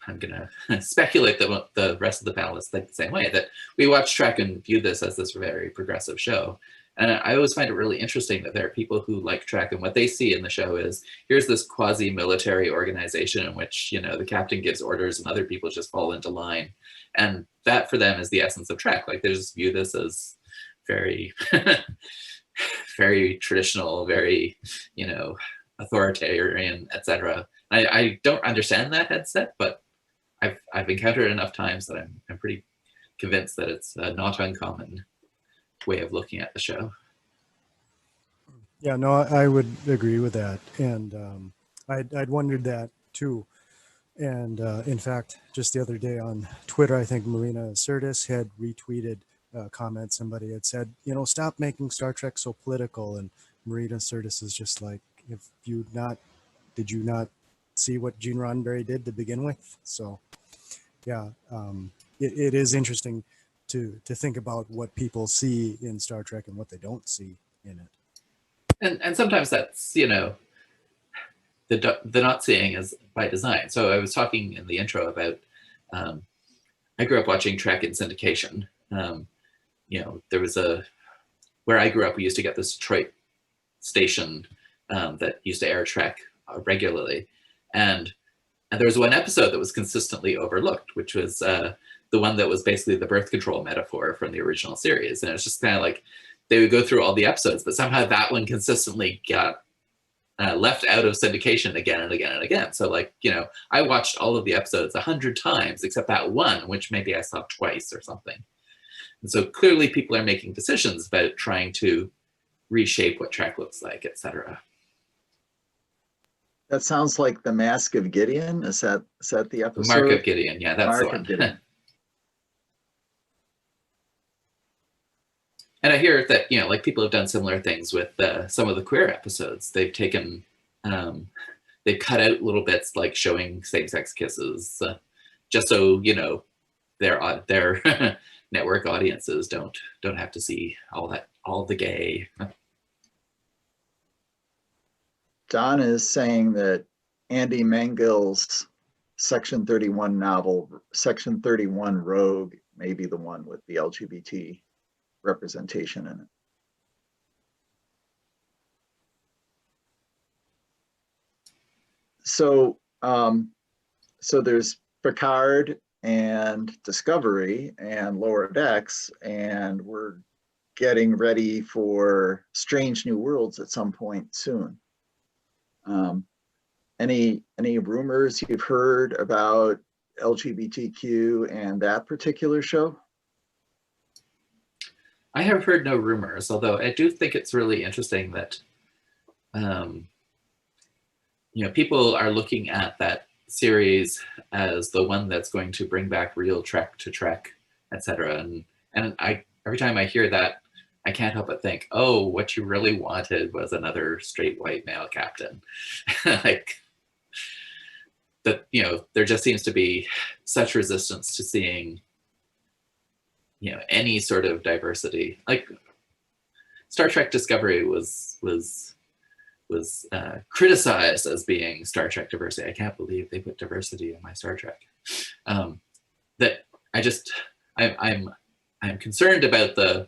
I'm going to speculate that the rest of the panelists think the same way, that we watch Trek and view this as this very progressive show. And I always find it really interesting that there are people who like Trek, and what they see in the show is, here's this quasi-military organization in which, you know, the captain gives orders and other people just fall into line. And that for them is the essence of Trek. Like, they just view this as very, very traditional, very, you know, authoritarian, etc. I don't understand that headset, but I've encountered it enough times that I'm pretty convinced that it's a not uncommon way of looking at the show. Yeah, no, I would agree with that. And I'd wondered that too. And in fact, just the other day on Twitter, I think Marina Sirtis had retweeted a comment. Somebody had said, you know, stop making Star Trek so political. And Marina Sirtis is just like, did you not see what Gene Roddenberry did to begin with? So yeah, it is interesting to think about what people see in Star Trek and what they don't see in it. And sometimes that's, you know, the not seeing is by design. So I was talking in the intro about, I grew up watching Trek in syndication. You know, there was where I grew up, we used to get this Detroit station that used to air Trek regularly. And there was one episode that was consistently overlooked, which was the one that was basically the birth control metaphor from the original series. And it was just kind of like, they would go through all the episodes, but somehow that one consistently got left out of syndication again and again and again. So, like, you know, I watched all of the episodes 100 times, except that one, which maybe I saw twice or something. And so clearly people are making decisions about trying to reshape what Trek looks like, etc. That sounds like The Mask of Gideon. Is that the episode? Mark of Gideon, yeah, that's Mark the of Gideon. one. And I hear that, you know, like, people have done similar things with some of the queer episodes. They've taken, they've cut out little bits like showing same-sex kisses, just so, you know, their network audiences don't have to see all the gay. Don is saying that Andy Mangill's Section 31 novel, Section 31 Rogue, may be the one with the LGBT representation in it. So, so there's Picard and Discovery and Lower Decks, and we're getting ready for Strange New Worlds at some point soon. Any rumors you've heard about LGBTQ and that particular show? I have heard no rumors, although I do think it's really interesting that, you know, people are looking at that series as the one that's going to bring back real Trek to Trek, etc. And every time I hear that, I can't help but think, oh, what you really wanted was another straight white male captain. Like, that, you know, there just seems to be such resistance to seeing, you know, any sort of diversity. Like, Star Trek Discovery was was criticized as being Star Trek diversity. I can't believe they put diversity in my Star Trek. That I'm concerned about the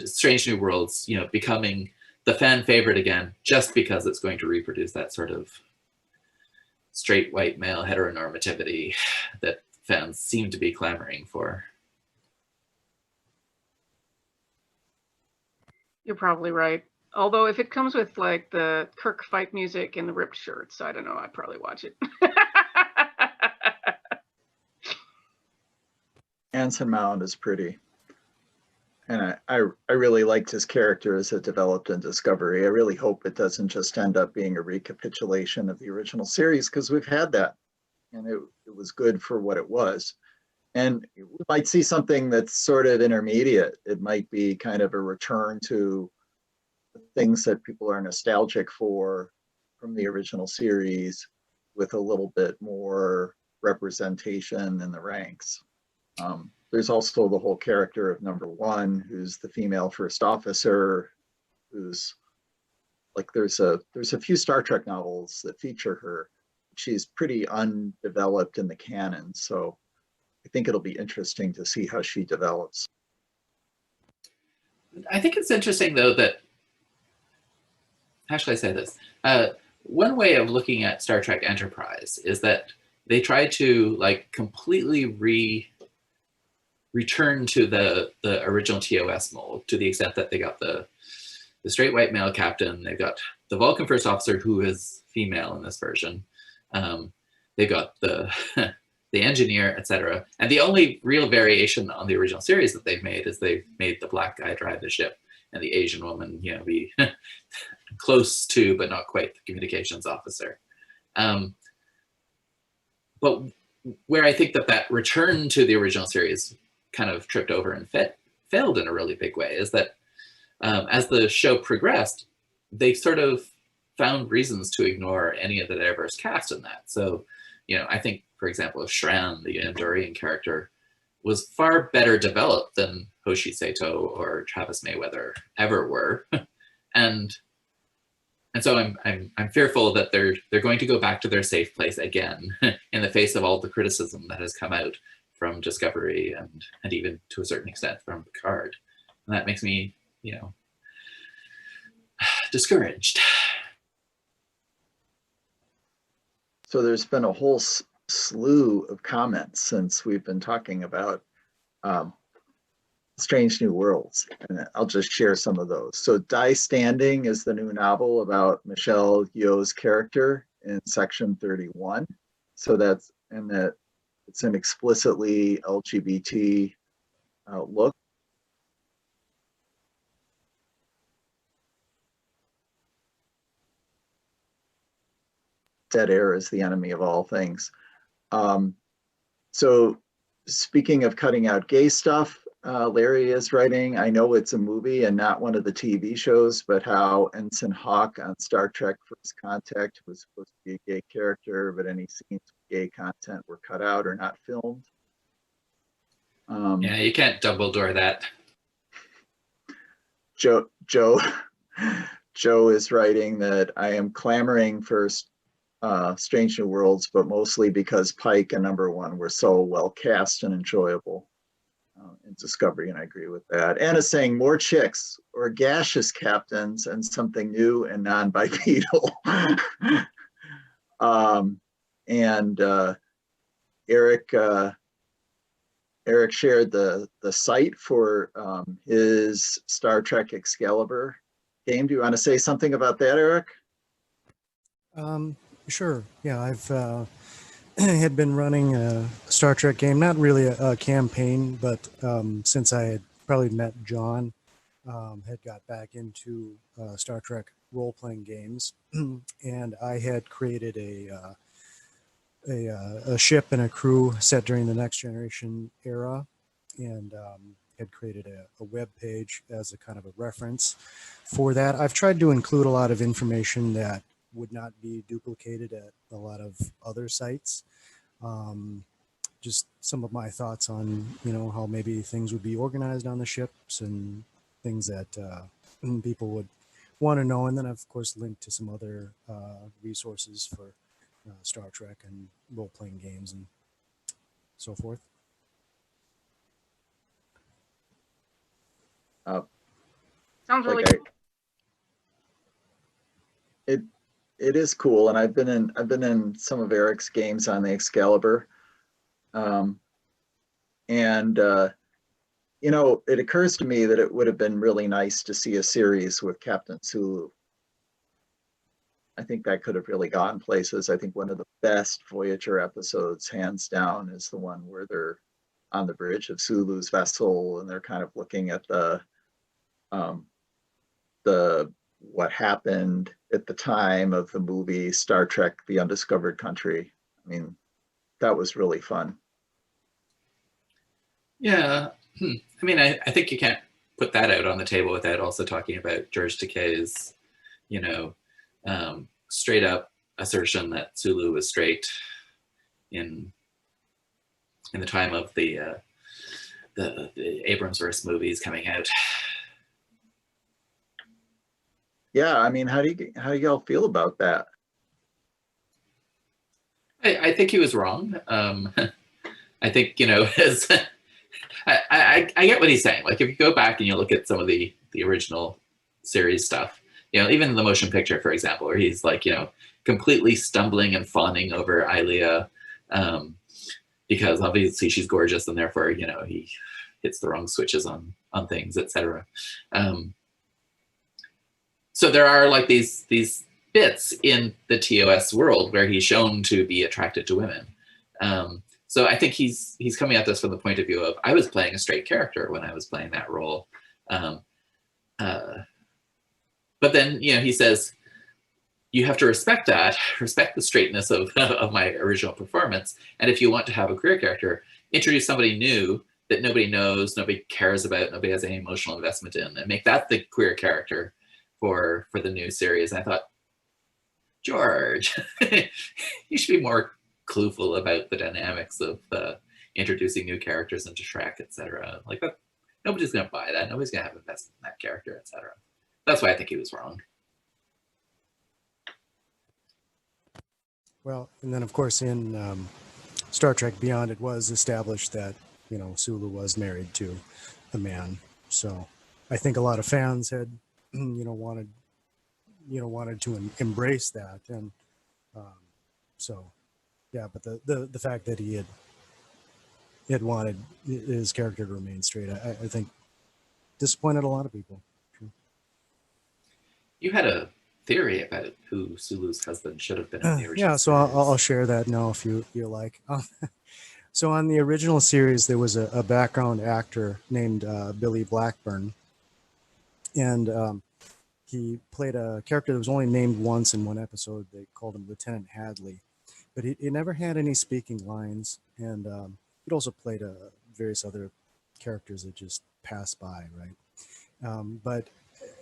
Strange New Worlds, you know, becoming the fan favorite again, just because it's going to reproduce that sort of straight white male heteronormativity that fans seem to be clamoring for. You're probably right. Although if it comes with like the Kirk fight music and the ripped shirts, I don't know, I'd probably watch it. Anson Mount is pretty. And I really liked his character as it developed in Discovery. I really hope it doesn't just end up being a recapitulation of the original series, because we've had that. And it was good for what it was. And we might see something that's sort of intermediate. It might be kind of a return to things that people are nostalgic for from the original series, with a little bit more representation in the ranks. There's also the whole character of Number One, who's the female first officer, who's like, there's a few Star Trek novels that feature her. She's pretty undeveloped in the canon, so I think it'll be interesting to see how she develops. I think it's interesting, though, that, how should I say this? One way of looking at Star Trek Enterprise is that they try to like completely return to the original TOS mold, to the extent that they got the straight white male captain, they've got the Vulcan first officer, who is female in this version, they've got the the engineer, etc. And the only real variation on the original series that they've made is they've made the black guy drive the ship and the Asian woman, you know, be close to, but not quite, the communications officer. But where I think that return to the original series kind of tripped over and failed in a really big way is that as the show progressed, they sort of found reasons to ignore any of the diverse cast in that. So, you know, I think, for example, Shran, the Andorian character, was far better developed than Hoshi Sato or Travis Mayweather ever were. and so I'm fearful that they're going to go back to their safe place again in the face of all the criticism that has come out from Discovery and even to a certain extent from Picard. And that makes me, you know, discouraged. So there's been a whole slew of comments since we've been talking about Strange New Worlds, and I'll just share some of those. So Die Standing is the new novel about Michelle Yeoh's character in section 31. So that's, and that it's an explicitly LGBT look. Dead air is the enemy of all things. So speaking of cutting out gay stuff, Larry is writing, I know it's a movie and not one of the TV shows, but how Ensign Hawk on Star Trek First Contact was supposed to be a gay character, but any scenes with gay content were cut out or not filmed. Yeah, you can't Dumbledore that. Joe is writing that I am clamoring for Strange New Worlds, but mostly because Pike and Number One were so well cast and enjoyable in Discovery, and I agree with that. Anna's saying more chicks or gaseous captains and something new and non-bipedal. And Erik shared the site for his Star Trek Excalibur game. Do you want to say something about that, Erik? Sure. Yeah, I've had been running a Star Trek game, not really a campaign, but since I had probably met John, had got back into Star Trek role-playing games, and I had created a ship and a crew set during the Next Generation era, and had created a web page as a kind of a reference for that. I've tried to include a lot of information that would not be duplicated at a lot of other sites. Just some of my thoughts on, you know, how maybe things would be organized on the ships and things that people would want to know. And then I've, of course, linked to some other resources for Star Trek and role-playing games and so forth. Sounds really like cool. it is cool, and I've been in some of Erik's games on the Excalibur, and you know, it occurs to me that it would have been really nice to see a series with Captain Sulu. I think that could have really gone places. I think one of the best Voyager episodes, hands down, is the one where they're on the bridge of Sulu's vessel and they're kind of looking at the what happened at the time of the movie Star Trek: The Undiscovered Country. I mean, that was really fun. Yeah. I mean, I think you can't put that out on the table without also talking about George Takei's, you know, straight up assertion that Sulu was straight in the time of the Abrams-verse movies coming out. Yeah, I mean, how do you all feel about that? I think he was wrong. I think, you know, I get what he's saying. Like, if you go back and you look at some of the original series stuff, you know, even the motion picture, for example, where he's like, you know, completely stumbling and fawning over Ilia, because obviously she's gorgeous and therefore, you know, he hits the wrong switches on things, etc. So there are like these bits in the TOS world where he's shown to be attracted to women. So I think he's coming at this from the point of view of, I was playing a straight character when I was playing that role. But then, you know, he says, you have to respect that, respect the straightness of my original performance. And if you want to have a queer character, introduce somebody new that nobody knows, nobody cares about, nobody has any emotional investment in, and make that the queer character for the new series. And I thought, George, you should be more clueful about the dynamics of introducing new characters into Trek, etc. Like that, nobody's going to buy that. Nobody's going to have investment in that character, etc. That's why I think he was wrong. Well, and then of course in Star Trek Beyond, it was established that, you know, Sulu was married to a man. So I think a lot of fans had, wanted to embrace that, and so yeah. But the fact that he had wanted his character to remain straight, I think disappointed a lot of people. You had a theory about who Sulu's husband should have been in the original yeah, so I'll share that now if you like. So on the original series, there was a background actor named Billy Blackburn, and he played a character that was only named once in one episode. They called him Lieutenant Hadley, but he never had any speaking lines, and he'd also played various other characters that just passed by, right?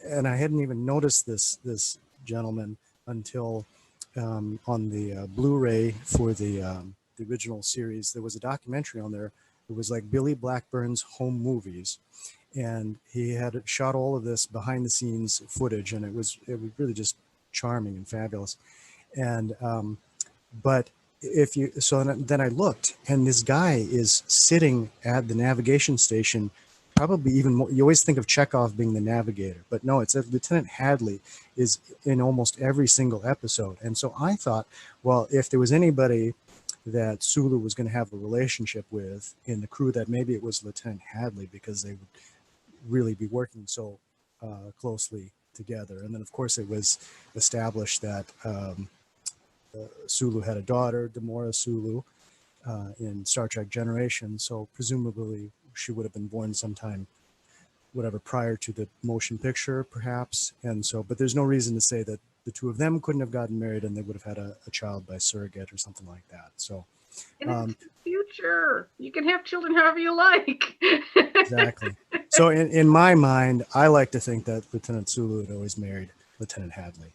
And I hadn't even noticed this gentleman until on the Blu-ray for the original series. There was a documentary on there. It was like Billy Blackburn's home movies, and he had shot all of this behind the scenes footage, and it was really just charming and fabulous. And but then I looked, and this guy is sitting at the navigation station, probably even more. You always think of Chekhov being the navigator, but no, it's Lieutenant Hadley is in almost every single episode. And so I thought, well, if there was anybody that Sulu was going to have a relationship with in the crew, that maybe it was Lieutenant Hadley, because they would really be working so closely together. And then of course it was established that Sulu had a daughter, Demora Sulu, in Star Trek Generations. So presumably she would have been born sometime, whatever, prior to the motion picture, perhaps. And so, but there's no reason to say that the two of them couldn't have gotten married and they would have had a child by surrogate or something like that. So in the future, you can have children however you like. Exactly. So in my mind, I like to think that Lieutenant Sulu had always married Lieutenant Hadley.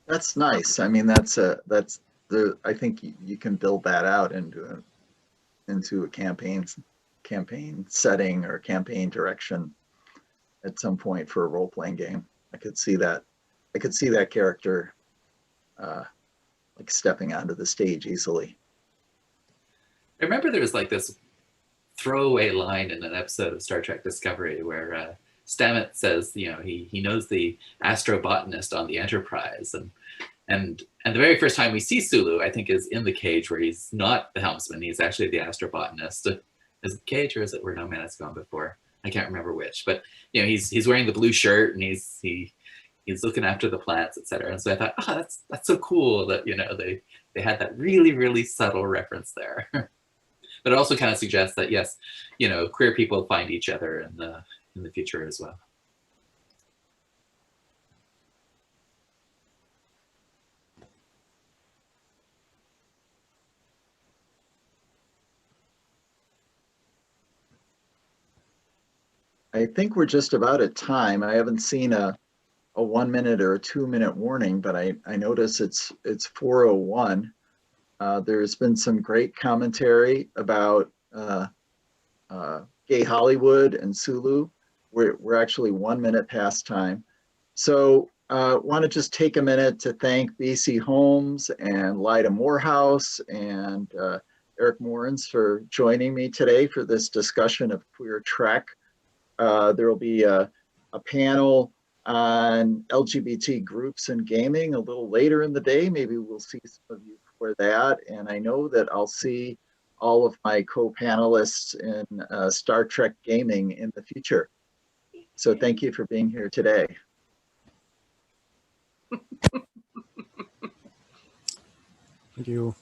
That's nice. I mean, I think you can build that out into a campaign setting or campaign direction. at some point for a role-playing game. I could see that. I could see that character like stepping onto the stage easily. I remember there was like this throwaway line in an episode of Star Trek Discovery where Stamets says, you know, he knows the astrobotanist on the Enterprise, and the very first time we see Sulu, I think, is in the cage where he's not the helmsman, he's actually the astrobotanist. Is it the cage or is it Where No Man Has Gone Before? I can't remember which, but you know, he's wearing the blue shirt and he's looking after the plants, etc. And so I thought, oh, that's so cool that, you know, they had that really, really subtle reference there. But it also kind of suggests that, yes, you know, queer people find each other in the future as well. I think we're just about at time. I haven't seen a 1 minute or a 2 minute warning, but I notice it's 4:01. There's been some great commentary about gay Hollywood and Sulu. We're actually 1 minute past time. So want to just take a minute to thank BC Holmes and Lyda Morehouse and Erik Mornes for joining me today for this discussion of queer Trek. There will be a panel on LGBT groups and gaming a little later in the day. Maybe we'll see some of you for that. And I know that I'll see all of my co-panelists in Star Trek gaming in the future. So thank you for being here today. Thank you.